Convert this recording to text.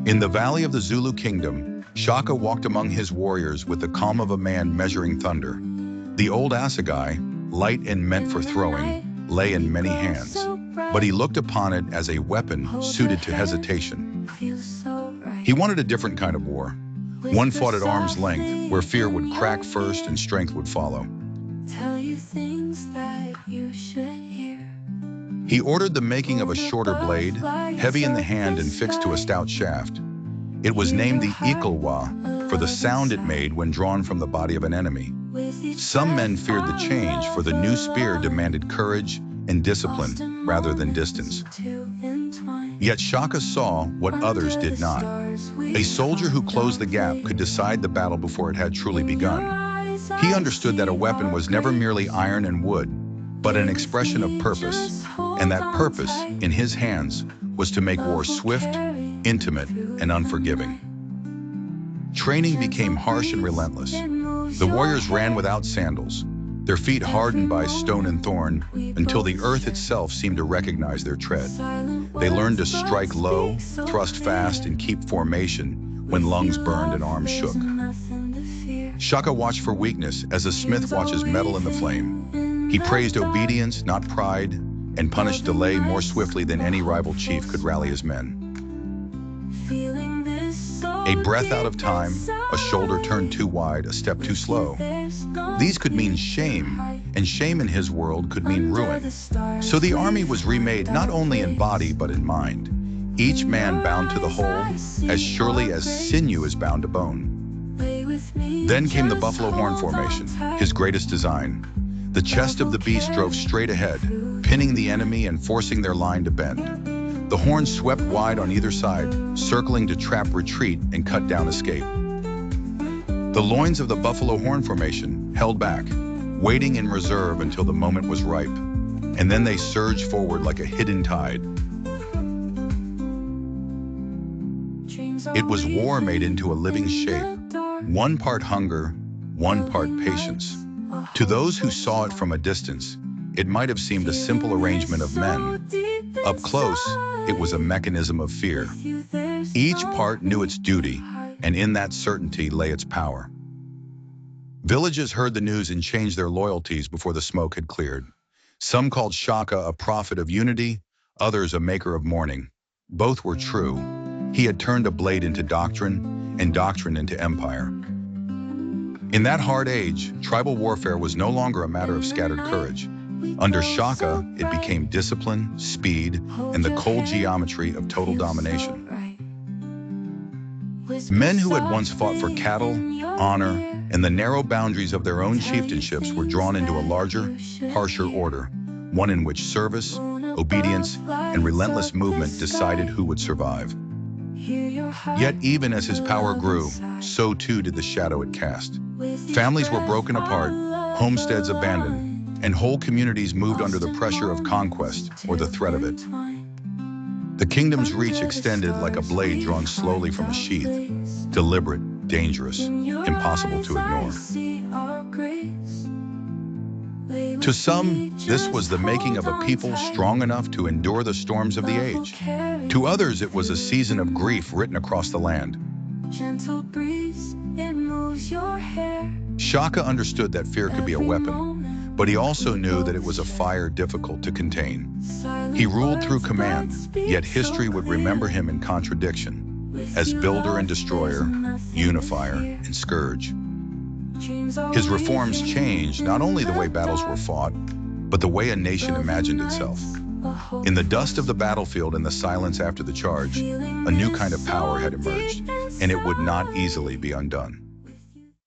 In the valley of the Zulu kingdom, Shaka walked among his warriors with the calm of a man measuring thunder. The old assegai, light and meant for throwing, lay in many hands, but he looked upon it as a weapon suited to hesitation. He wanted a different kind of war, one fought at arm's length, where fear would crack first and strength would follow. He ordered the making of a shorter blade, heavy in the hand and fixed to a stout shaft. It was named the Iklwa for the sound it made when drawn from the body of an enemy. Some men feared the change, for the new spear demanded courage and discipline rather than distance. Yet Shaka saw what others did not. A soldier who closed the gap could decide the battle before it had truly begun. He understood that a weapon was never merely iron and wood, but an expression of purpose, and that purpose, in his hands, was to make war swift, intimate, and unforgiving. Training became harsh and relentless. The warriors ran without sandals, their feet hardened by stone and thorn, until the earth itself seemed to recognize their tread. They learned to strike low, thrust fast, and keep formation when lungs burned and arms shook. Shaka watched for weakness as a smith watches metal in the flame. He praised obedience, not pride, and punished delay more swiftly than any rival chief could rally his men. A breath out of time, a shoulder turned too wide, a step too slow. These could mean shame, and shame in his world could mean ruin. So the army was remade not only in body but in mind, each man bound to the whole, as surely as sinew is bound to bone. Then came the buffalo horn formation, his greatest design. The chest of the beast drove straight ahead, pinning the enemy and forcing their line to bend. The horns swept wide on either side, circling to trap retreat and cut down escape. The loins of the buffalo horn formation held back, waiting in reserve until the moment was ripe, and then they surged forward like a hidden tide. It was war made into a living shape, one part hunger, one part patience. To those who saw it from a distance, it might have seemed a simple arrangement of men. Up close, it was a mechanism of fear. Each part knew its duty, and in that certainty lay its power. Villages heard the news and changed their loyalties before the smoke had cleared. Some called Shaka a prophet of unity, others a maker of mourning. Both were true. He had turned a blade into doctrine, and doctrine into empire. In that hard age, tribal warfare was no longer a matter of scattered courage. Under Shaka, it became discipline, speed, and the cold geometry of total domination. Men who had once fought for cattle, honor, and the narrow boundaries of their own chieftainships were drawn into a larger, harsher order, one in which service, obedience, and relentless movement decided who would survive. Yet even as his power grew, so too did the shadow it cast. Families were broken apart, homesteads abandoned, and whole communities moved under the pressure of conquest or the threat of it. The kingdom's reach extended like a blade drawn slowly from a sheath, deliberate, dangerous, impossible to ignore. To some, this was the making of a people strong enough to endure the storms of the age. To others, it was a season of grief written across the land. Shaka understood that fear could be a weapon, but he also knew that it was a fire difficult to contain. He ruled through command, yet history would remember him in contradiction, as builder and destroyer, unifier and scourge. His reforms changed not only the way battles were fought, but the way a nation imagined itself. In the dust of the battlefield and the silence after the charge, a new kind of power had emerged, and it would not easily be undone.